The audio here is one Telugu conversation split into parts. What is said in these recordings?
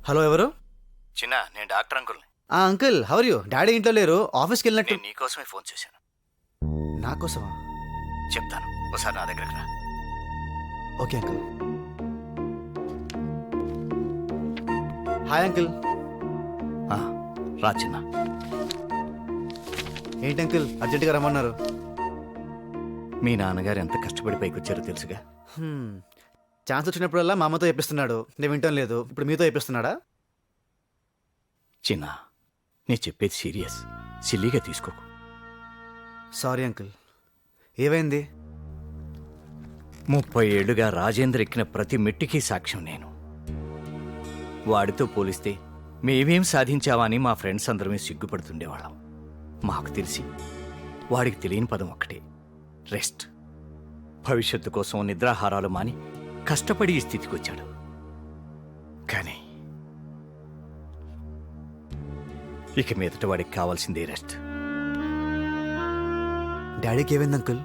హలో, ఎవరు? చిన్న, నేను డాక్టర్ అంకుల్ని. Uncle, how are you? డాడీ ఇంట్లో లేరు, ఆఫీస్కి వెళ్ళినట్టు. నేను నీకోసమే ఫోన్ చేశాను. నా కోసమా? చెప్తాను, ఒకసారి నా దగ్గరకు రా. Okay uncle. Hi uncle. రా చిన్న. ఏంటి అంకుల్ అర్జెంటుగా రమ్మన్నారు? మీ నాన్నగారు ఎంత కష్టపడి పైకి వచ్చారో తెలుసుగా. ఛాన్స్ వచ్చినప్పుడల్లా మా అమ్మతో చెప్పిస్తున్నాడు, నేను వింటం లేదు. ఇప్పుడు మీతో చెప్పిస్తున్నాడా? చిన్న, నేను చెప్పేది సీరియస్, సిల్లీగా తీసుకోకు. Sorry uncle. ఏమైంది? 30 ఏళ్లుగా రాజేంద్ర ఎక్కిన ప్రతి మెట్టికి సాక్ష్యం నేను. వాడితో పోలిస్తే మేమేం సాధించావని మా ఫ్రెండ్స్ అందరమే సిగ్గుపడుతుండేవాళ్ళం. మాకు తెలిసి వాడికి తెలియని పదం ఒక్కటే, రెస్ట్. భవిష్యత్తు కోసం నిద్రాహారాలు మాని కష్టపడి ఈ స్థితికి వచ్చాడు. కానీ ఇక మీదట వాడికి కావాల్సిందే రెస్ట్. డాడీకి ఏమైంది అంకుల్?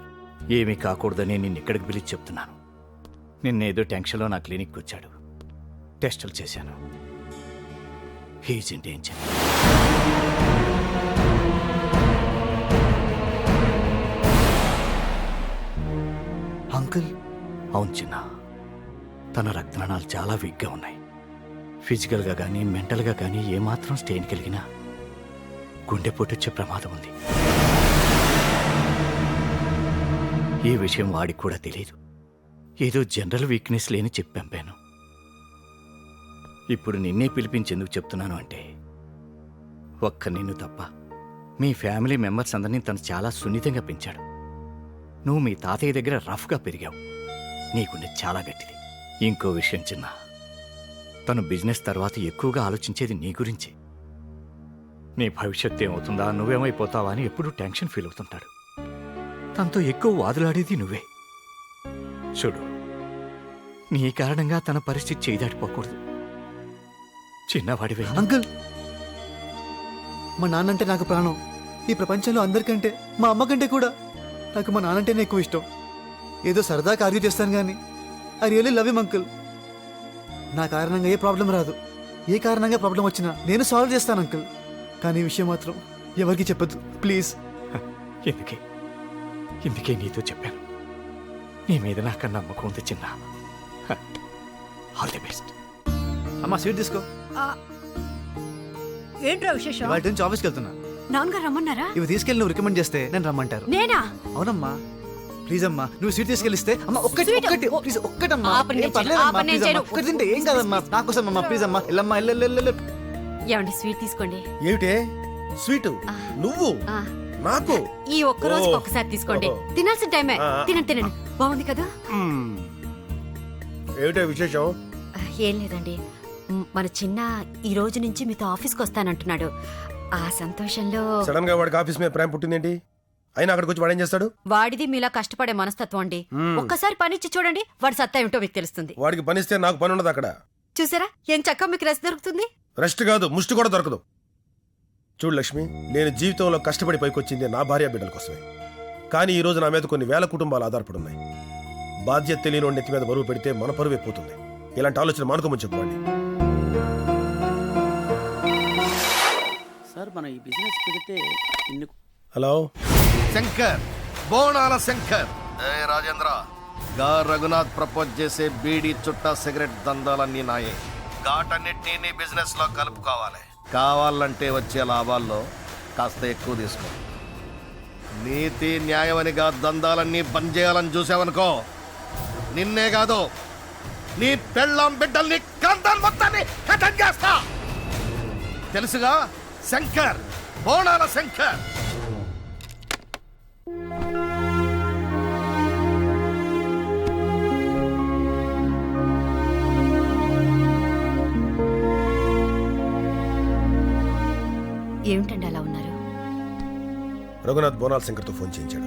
ఏమీ కాకూడదని నిన్ను ఇక్కడికి పిలిచి చెప్తున్నాను. నిన్నేదో టెన్షన్లో నా క్లినిక్కి వచ్చాడు. టెస్టులు చేశాను. He's in danger. అంకుల్? అవును చిన్న, తన రక్తనాళాలు చాలా వీక్గా ఉన్నాయి. ఫిజికల్గా కానీ మెంటల్గా కానీ ఏమాత్రం స్టెయిన్ కలిగినా గుండెపోటు వచ్చే ప్రమాదం ఉంది. ఈ విషయం వాడికి కూడా తెలియదు. ఏదో జనరల్ వీక్నెస్ లేని చెప్పి పంపాను. ఇప్పుడు నిన్నే పిలిపించేందుకు చెప్తున్నాను అంటే, ఒక్క నిన్ను తప్ప మీ ఫ్యామిలీ మెంబర్స్ అందరినీ తను చాలా సున్నితంగా పెంచాడు. నువ్వు మీ తాతయ్య దగ్గర రఫ్గా పెరిగావు. నీకుండే చాలా గట్టిది. ఇంకో విషయం చిన్న, తను బిజినెస్ తర్వాత ఎక్కువగా ఆలోచించేది నీ గురించి. నీ భవిష్యత్తు ఏమవుతుందా, నువ్వేమైపోతావా అని ఎప్పుడూ టెన్షన్ ఫీల్ అవుతుంటాడు. తనతో ఎక్కువ వాదులాడేది నువ్వే. చూడు, నీ కారణంగా తన పరిస్థితి చేయదాటిపోకూడదు. చిన్నవాడివే. అంకుల్, మా నాన్నంటే నాకు ప్రాణం. ఈ ప్రపంచంలో అందరికంటే, మా అమ్మ కంటే కూడా నాకు మా నాన్నంటేనే ఎక్కువ ఇష్టం. ఏదో సరదాగా ఆర్గ్యూ చేస్తాను కానీ I really love him uncle. నా కారణంగా ఏ ప్రాబ్లం రాదు. ఏ కారణంగా ప్రాబ్లం వచ్చినా నేను సాల్వ్ చేస్తాను అంకుల్. కానీ ఈ విషయం మాత్రం ఎవరికి చెప్పద్దు ప్లీజ్. ఇందుకే నీతో చెప్పాను. నీ మీద నాకు నమ్మకం ఉంది చిన్న. All the best. అమ్మా, స్వీట్ తీసుకో. ఏంట్రా విశేషం? వాటి నుంచి ఆఫీస్కి వెళ్తున్నా. నాన్నగారు రమ్మన్నారా? ఇవి తీసుకెళ్ళి నువ్వు రికమెండ్ చేస్తే నేను రమ్మంటారు. నేనా? అవునమ్మా. ప్లీజ్ అమ్మా, నువ్వు స్వీట్ తీసుకెళ్ళిస్తే అమ్మా ఒక్కటి Sweet? ఒక్కటి ప్లీజ్ ఒక్కటమ్మా. ఆపండి, ఏం పర్లేదమ్మా, ఆపండి, ప్లీజ్ అమ్మా. నేను ఒక్కటి తింటే ఏం కాదమ్మా, నాకోసం అమ్మా ప్లీజ్ అమ్మా. వెళ్ళమ్మా, వెళ్ళు. ఏమండి, స్వీట్ తీసుకోండి. ఏమిటే స్వీటు? నువ్వు ఆ, నాకు ఈ ఒక్క రోజు ఒకసారి తీసుకోండి. తినాల్సిన టైమే. తినండి. బాగుంది కదా? ఏమిటే విశేషం? ఏం లేదండి, మన చిన్న ఈ రోజు నుంచి మీతో ఆఫీస్కి వస్తానంటున్నాడు. ఆ సంతోషంలో సడన్ గా వాడికి ఆఫీస్ మీద ప్రేమ పుట్టిందేంటి? అయినా అక్కడికి వచ్చి వాడేం చేస్తాడు? వాడిది మీలా కష్టపడే మనస్తత్వం అండి. ఒక్కసారి పనిచ్చి చూడండి, వాడి సత్తా ఏమిటో మీకు తెలుస్తుంది. వాడికి పనిస్తే నాకు పని ఉండదు అక్కడ. చూసారా ఏం చక్కగా మీకు రెస్ట్ దొరుకుతుంది. రెస్ట్ కాదు, ముష్టి కూడా దొరకదు. చూడు లక్ష్మి, నేను జీవితంలో కష్టపడి పైకొచ్చింది నా భార్య బిడ్డల కోసమే. కానీ ఈ రోజు నా మీద కొన్ని వేల కుటుంబాలు ఆధారపడి ఉన్నాయి. బాధ్యత తెలియని నెత్తి మీద బరువు పెడితే మన పరువు అయిపోతుంది. ఇలాంటి ఆలోచన మానుకోమని చెప్పండి. సార్, మనం ఈ బిజినెస్ పెడితే హలో శంకర్, బోనాల శంకర్. రాజేంద్ర గా రఘునాథ్ ప్రపోజ్ చేసే బీడీ చుట్టా సిగరెట్ దందాలన్నీ నాయే. ఘాటన్నిటినీ నీ బిజినెస్ లో కలుపుకోవాలి. కావాలంటే వచ్చే లాభాల్లో కాస్త ఎక్కువ తీసుకో. నీతి న్యాయమనిగా దందాలన్నీ బంద్ చేయాలని చూసావనుకో, నిన్నే కాదు నీ పెళ్ళాం బిడ్డల్ని కందాలు మొత్తాన్ని కథం చేస్తా. తెలుసుగా శంకర్, బోనాల శంకర్. ఏమిటండి అలా ఉన్నారు? రఘునాథ్ బోనాల్ శంకర్తో ఫోన్ చేయించాడు.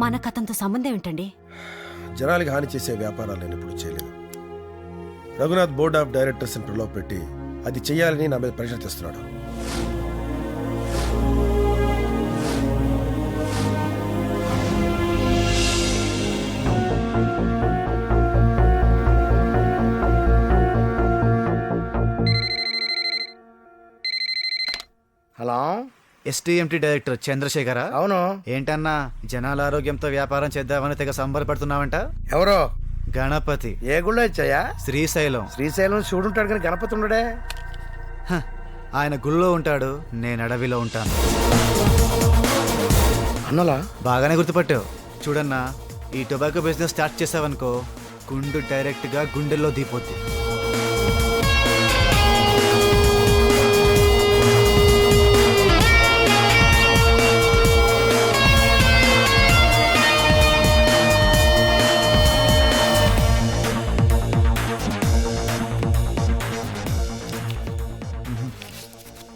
మన కథంతో సంబంధం ఏంటండి? జనాలకి హాని చేసే వ్యాపారాలు నేను ఇప్పుడు చేయలేదు. రఘునాథ్ బోర్డ్ ఆఫ్ డైరెక్టర్స్ లో పెట్టి అది చెయ్యాలని నా మీద ప్రెషర్ తెస్తున్నాడు. ఎస్టీఎంటీ డైరెక్టర్ చంద్రశేఖర. అవును. ఏంటన్నా జనాల ఆరోగ్యంతో వ్యాపారం చేద్దామని తెగ సంబరపడుతున్నావంట? ఎవరో గణపతి. ఏ గుళ్ళో ఇచ్చాయా? శ్రీశైలం. శ్రీశైలం చూడుంటాడు కానీ గణపతి ఉండడే. హ, ఆయన గుళ్ళో ఉంటాడు, నేను అడవిలో ఉంటాను. అన్నలా బాగానే గుర్తుపట్టావు. చూడన్నా, ఈ టొబాకో బిజినెస్ స్టార్ట్ చేసావనుకో, గుండు డైరెక్ట్ గా గుండెల్లో దిగిపోద్ది.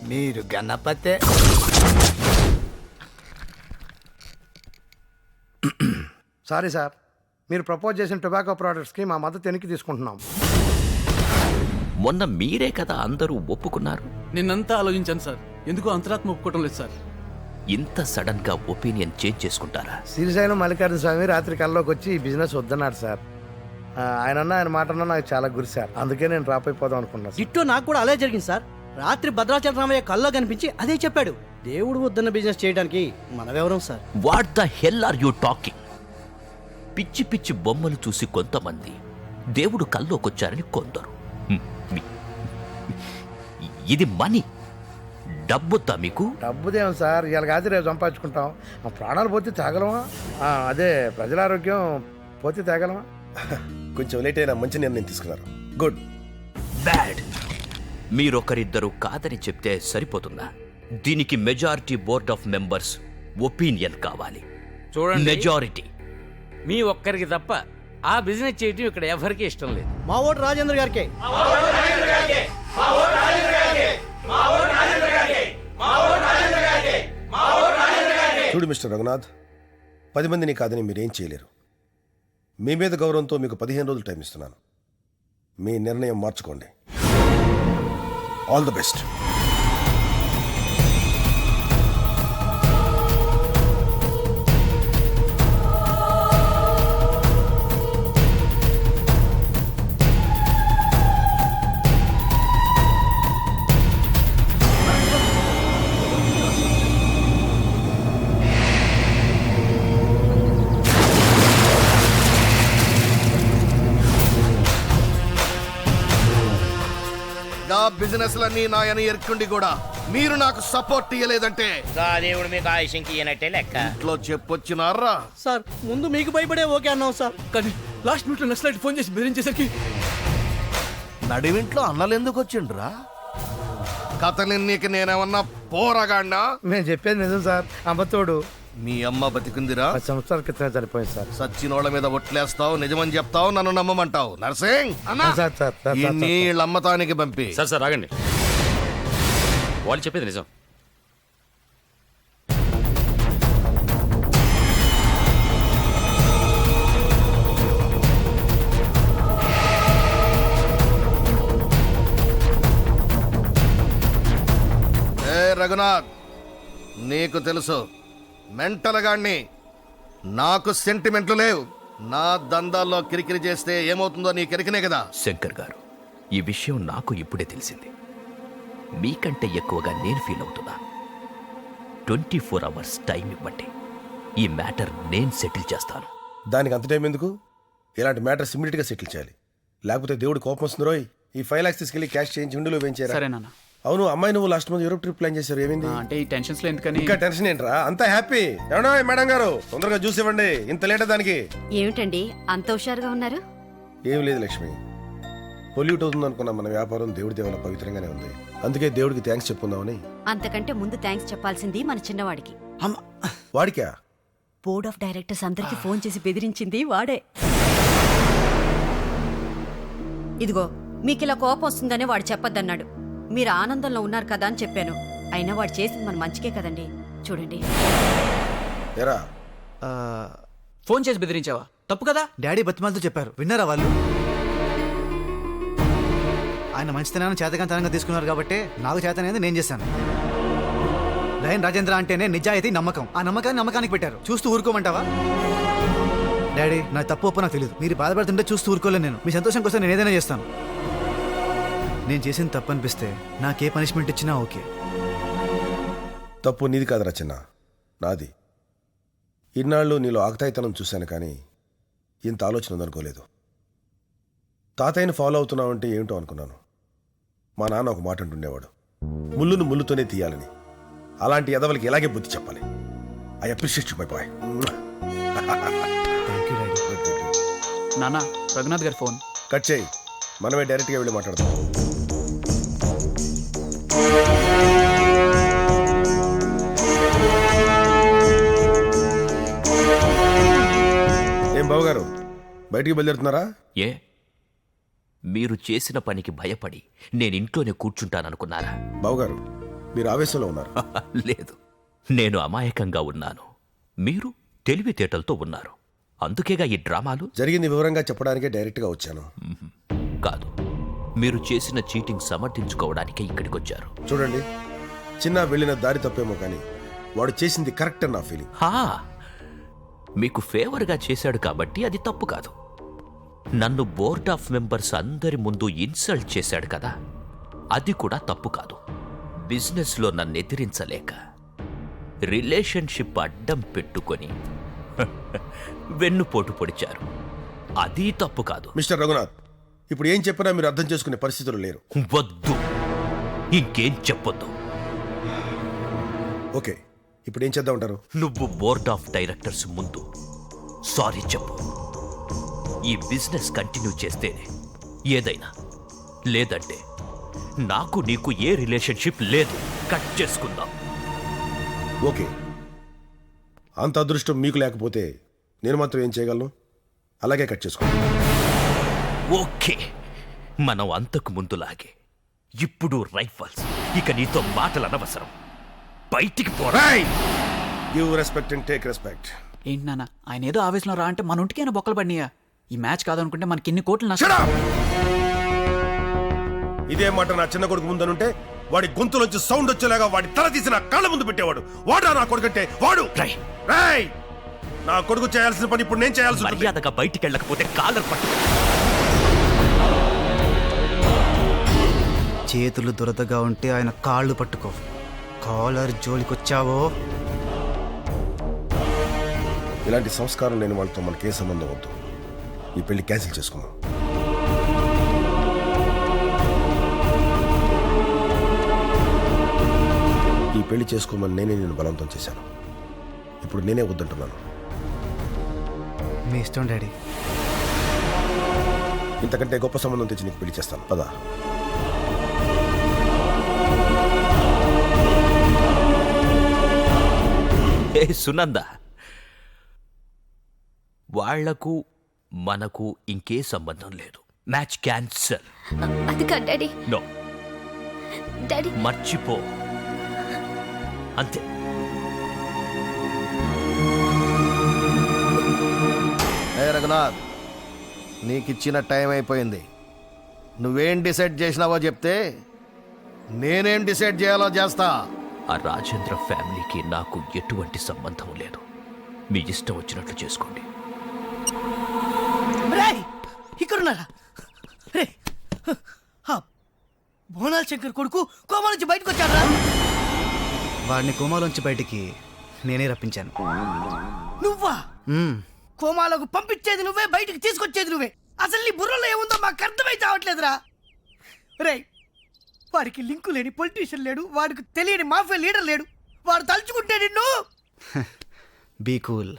మీరు గణపతే. సారీ సార్, మీరు ప్రపోజ్ చేసిన టొబాకో ప్రోడక్ట్స్కి మా మద్దతు వెనక్కి తీసుకుంటున్నాం. మొన్న మీరే కదా అందరూ ఒప్పుకున్నారు. నిన్నంతా ఆలోచించాను సార్, ఎందుకో అంతరాత్మ ఒప్పుకోవటం లేదు సార్. ఇంత సడన్ గా ఒపీనియన్ చేంజ్ చేసుకుంటారా? శ్రీశైలం మల్లికార్జున స్వామి రాత్రి కల్లోకి వచ్చి ఈ బిజినెస్ వద్దన్నాడు సార్. ఆయన మాట అన్నా నాకు చాలా గురి సార్, అందుకే నేను డ్రాప్ అయిపోదాం అనుకున్నాను సార్. ఇట్టో నాకు కూడా అలా జరిగింది సార్. రాత్రి భద్రాచల రామయ్య కల్లో కనిపించి అదే చెప్పాడు. దేవుడు వద్దన్న బిజినెస్ చేయడానికి మనవెవరం sir? What the hell are you talking? పిచ్చి పిచ్చి బొమ్మలు చూసి కొంతమంది, దేవుడు కల్లోకొచ్చారని కొందరు. ఇది మనీ, డబ్బుతా మీకు? డబ్బుదేం సార్, ఇవాళ కాదు రేపు సంపాదించుకుంటాం. ఆ ప్రాణాలు పోతే తేగలమా? అదే ప్రజల ఆరోగ్యం పోతే తేగలమా? కొంచెం లేట్ అయినా మంచి నిర్ణయం తీసుకున్నారు. గుడ్. బ్యాడ్. మీరొకరిద్దరు కాదని చెప్తే సరిపోతుందా? దీనికి majority board of members opinion కావాలి. చూడండి, మెజారిటీ మీ ఒక్కరికి తప్ప ఆ బిజినెస్ చేయటం ఇక్కడ ఎవరికి ఇష్టం లేదు. మా ఓటు రాజేంద్ర గారికే. చూడు మిస్టర్ రఘునాథ్, 10 మందిని కాదని మీరేం చేయలేరు. మీ మీద గౌరవంతో మీకు 15 రోజులు టైం ఇస్తున్నాను. మీ నిర్ణయం మార్చుకోండి. All the best. నా బిజినెస్ లన్నీ నాయన ఎరుకుండి కూడా మీరు నాకు సపోర్ట్ ఇయ్యలేదంటే దేవుడు మీకు ఆయుషంకి ఇయ్యనట్టే లెక్క. ఇంట్లో చెప్పొచ్చినారా? సార్ ముందు మీకు భయపడే ఓకే అన్నాం సార్. కానీ లాస్ట్ మినిట్ లో నక్సలైట్ ఫోన్ చేసి బెదిరించేసరికి నడివింట్లో అన్నలు ఎందుకు వచ్చిండ్రా? కథలెన్నీకి నేనేమన్నా పోరగాడినా? మేము చెప్పేది నిజం సార్. అమ్మతోడు మీ అమ్మ బతికుందిరా? 10 సంవత్సరాల క్రితమే చనిపోయింది సార్. సచ్చినోళ్ళ మీద ఒట్లేస్తావు, నిజమని చెప్తావు, నన్ను నమ్మమంటావు. నర్సింగ్ సార్ వీళ్ళ అమ్మతానికి పంపి. సార్ ఆగండి. వాళ్ళు చెప్పేది నిజం. ఏ రఘునాథ్, నీకు తెలుసు మెంటల్ గాడిని. నాకు సెంటిమెంట్లు లేవు. నా దందాల్లో కిరికిరి చేస్తే ఏమవుతుందో నీ కిరికినే కదా. శంకర్ గారు, ఈ విషయం నాకు ఇప్పుడే తెలిసింది. మీకంటే ఎక్కువగా నేను ఫీల్ అవుతున్నా. 24 అవర్స్ టైం ఇవ్వండి. ఈ మ్యాటర్ నేను సెటిల్ చేస్తాను. దానికి అంత టైం ఎందుకు? ఇలాంటి మ్యాటర్స్ ఇమ్మీడియట్గా సెటిల్ చేయాలి. లేకపోతే దేవుడు కోపం వస్తుంది రోయ్. ఈ 5 lakhs తీసుకెళ్లి క్యాష్ చేయించి ఉండిలో వేయించారా? సరే నాన్న. అవును, అమ్మాయి నువ్వు last month Europe trip plan చేశారు, ఏమైంది? అంటే ఈ టెన్షన్స్ లో ఎందుకని. ఇంకా టెన్షన్ ఏంట్రా? అంతా హ్యాపీ. ఏమన్నా మేడం గారు, తొందరగా జ్యూస్ ఇవ్వండి. ఇంత లేట్ దానికి? ఏమిటండి అంత హుషారుగా ఉన్నారు? ఏం లేదు లక్ష్మి, పొల్యూట్ అవుతుంది అనుకున్న మన వ్యాపారం దేవుడి దేవల పవిత్రంగానే ఉంది. అందుకే దేవుడికి థ్యాంక్స్ చెప్పుకుందామని. అంతకంటే ముందు థ్యాంక్స్ చెప్పాల్సింది మన చిన్నవాడికి. వాడికా? బోర్డ్ ఆఫ్ డైరెక్టర్స్ అందరికి ఫోన్ చేసి బెదిరించింది వాడే. ఇదిగో మీకిలా కోపం వస్తుందనే వాడు చెప్పొద్దన్నాడు. మీరు ఆనందంలో ఉన్నారు కదా అని చెప్పాను. అయినా వాడు చేసింది మన మంచికే కదండి. చూడండి. ఎరా ఫోన్ చేసి బెదిరించావా? తప్పు కదా. డాడీ బతిమాలతో చెప్పారు, విన్నారా వాళ్ళు? ఆయన మంచితనాన్ని చేతకంతనంగా తీసుకున్నారు కాబట్టి నాకు చేతనైంది నేను చేశాను. లయన్ రాజేంద్ర అంటేనే నిజాయితీ, నమ్మకం. ఆ నమ్మకాన్ని నమ్మకానికి పెట్టారు. చూస్తూ ఊరుకోమంటావా? డాడీ, నా తప్పు ఒప్పు నాకు తెలియదు. మీరు బాధపడుతుంటే చూస్తూ ఊరుకోలేదు. నేను మీ సంతోషం కోసం నేను ఏదైనా చేస్తాను. నేను చేసిన తప్పు అనిపిస్తే నాకే పనిష్మెంట్ ఇచ్చినా ఓకే. తప్పు నీది కాదురా చిన్న, నాది. ఇన్నాళ్ళు నీలో ఆకతాయితనం చూశాను, కానీ ఇంత ఆలోచన ఉందనుకోలేదు. తాతయ్యని ఫాలో అవుతున్నావంటే ఏమిటో అనుకున్నాను. మా నాన్న ఒక మాట అంటుండేవాడు, ముళ్ళును ముళ్ళుతోనే తీయాలని. అలాంటి ఎదవలకి ఎలాగే బుద్ధి చెప్పాలి. I appreciate you my boy. నాన్న, రఘునాథ్ గారి ఫోన్. కట్ చేయి, మనమే డైరెక్ట్గా వెళ్ళి మాట్లాడదాం. ఏం బావగారు, బయటికి బయలుదేరుతున్నారా? ఏ మీరు చేసిన పనికి భయపడి నేను ఇంట్లోనే కూర్చుంటాననుకున్నారా? బావగారు, మీరు ఆవేశంలో ఉన్నారు. లేదు, నేను అమాయకంగా ఉన్నాను. మీరు తెలివితేటలతో ఉన్నారు. అందుకేగా ఈ డ్రామాలు. జరిగింది వివరంగా చెప్పడానికే డైరెక్ట్గా వచ్చాను. కాదు, మీరు చేసిన చీటింగ్ సమర్థించుకోవడానికే ఇక్కడికొచ్చారు. చూడండి, చిన్న వెళ్ళిన దారి తప్పేమో కానీ వాడు చేసింది కరెక్ట్ అని నా ఫీలింగ్. మీకు ఫేవర్గా చేశాడు కాబట్టి అది తప్పు కాదు. నన్ను బోర్డ్ ఆఫ్ మెంబర్స్ అందరి ముందు ఇన్సల్ట్ చేశాడు కదా, అది కూడా తప్పు కాదు. బిజినెస్లో నన్ను ఎదిరించలేక రిలేషన్షిప్ అడ్డం పెట్టుకొని వెన్నుపోటు పొడిచారు, అది తప్పు కాదు. మిస్టర్ రఘునాథ్, ఇప్పుడు ఏం చెప్పినా మీరు అర్థం చేసుకునే పరిస్థితులు లేరు. వద్దు, ఇంకేం చెప్పొద్దు. ఓకే, ఇప్పుడు ఏం చేద్దామంటారు? నువ్వు బోర్డ్ ఆఫ్ డైరెక్టర్స్ ముందు సారీ చెప్పు. ఈ బిజినెస్ కంటిన్యూ చేస్తేనే ఏదైనా, లేదంటే నాకు నీకు ఏ రిలేషన్షిప్ లేదు, కట్ చేసుకుందాం. ఓకే, అంత అదృష్టం మీకు లేకపోతే నేను మాత్రం ఏం చేయగలను? అలాగే కట్ చేసుకోండి. ఓకే, మనం అంతకు ముందులాగే ఇప్పుడు రైఫల్స్. ఇక నీతో మాటలు అనవసరం, బయటికి పోరా. Give respect and take respect. ఏంటి నాన్న, ఆయన ఏదో ఆవేశంలో రా అంటే మన ఒంటికైనా బొక్కలు పడినాయా? ఈ మ్యాచ్ కాదనుకుంటే మనకి ఎన్ని కోట్లు నష్టం. ఇదే మాట నా చిన్న కొడుకు ముందనుంటే వాడి గొంతులోంచి సౌండ్ వచ్చేలాగా వాడి తల తీసి నా కాళ్ళ ముందు పెట్టేవాడు. వాడా నా కొడుకంటే? వాడు నా కొడుకు చేయాల్సిన పని ఇప్పుడు నేను చేయాల్సి ఉంటుంది. మర్యాదగా బయటికి వెళ్ళకపోతే కాలర్ పట్టు. చేతులు దురదగా ఉంటే ఆయన కాళ్ళు పట్టుకో. కాలర్ జోలికొచ్చావో ఇలాంటి సంస్కారం లేని వాళ్ళతో మనకే సంబంధం వద్దు. ఈ పెళ్లి క్యాన్సిల్ చేసుకుందాం. ఈ పెళ్లి చేసుకోమని నేనే నేను బలవంతం చేశాను. ఇప్పుడు నేనే వద్దంటున్నాను. మీ ఇష్టం డాడీ. ఇంతకంటే గొప్ప సంబంధం తెచ్చి నీకు పెళ్లి చేస్తాను. పదా. సునంద, వాళ్లకు మనకు ఇంకే సంబంధం లేదు. Match cancel. అది కాదు డాడీ. నో డాడీ, మర్చిపో, అంతే. రఘునాథ్, నీకిచ్చిన టైం అయిపోయింది. నువ్వేం డిసైడ్ చేసినావో చెప్తే నేనేం డిసైడ్ చేయాలో చేస్తా. ఆ రాజేంద్ర ఫ్యామిలీకి నాకు ఎటువంటి సంబంధం లేదు. మీ ఇష్టం వచ్చినట్లు చేసుకోండి. ఇక్కడున్నారా? బోనాల్ శంకర్ కొడుకు కోమా నుంచి బయటకు వచ్చారా? వాడిని కోమాలోంచి బయటికి నేనే రప్పించాను. నువ్వా? కోమాలకు పంపించేది నువ్వే, బయటికి తీసుకొచ్చేది నువ్వే. అసలు నీ బుర్రలో ఏముందో మాకు అర్థమైతే అవట్లేదురా. రే, వాడికి లింకు లేని పొలిటీషియన్ లేడు, వాడికి తెలియని మాఫియా లీడర్ లేడు. వాడు తలుచుకుంటే నిన్ను. Be cool.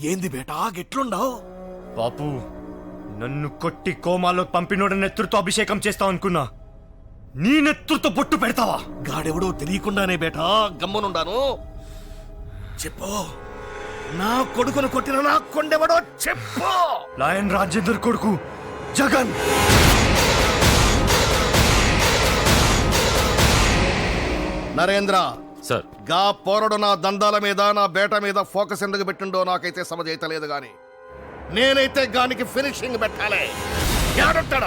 ఏంది బేటా గెట్లుండవు? బాపు, నన్ను కొట్టి కోమాలో పంపినోడు నెత్తురుతో అభిషేకం చేస్తావు అనుకున్నా. నీ నెత్తురుతో బొట్టు పెడతావా? గాడెవడో తెలియకుండానే బేటా గమ్మునుండాను. చెప్పు, నా కొడుకును కొట్టిన నా కొండెవడో చెప్పు. లాయన్ రాజేందర్ కొడుకు జగన్. నరేంద్ర, సార్ గా పోరడు నా దందాల మీద నా బేట మీద ఫోకస్ ఎందుకు పెట్టిండో నాకైతే సమజైతలేదు గాని నేనైతే గానికి ఫినిషింగ్ పెట్టాలి. ఏడుంటాడో?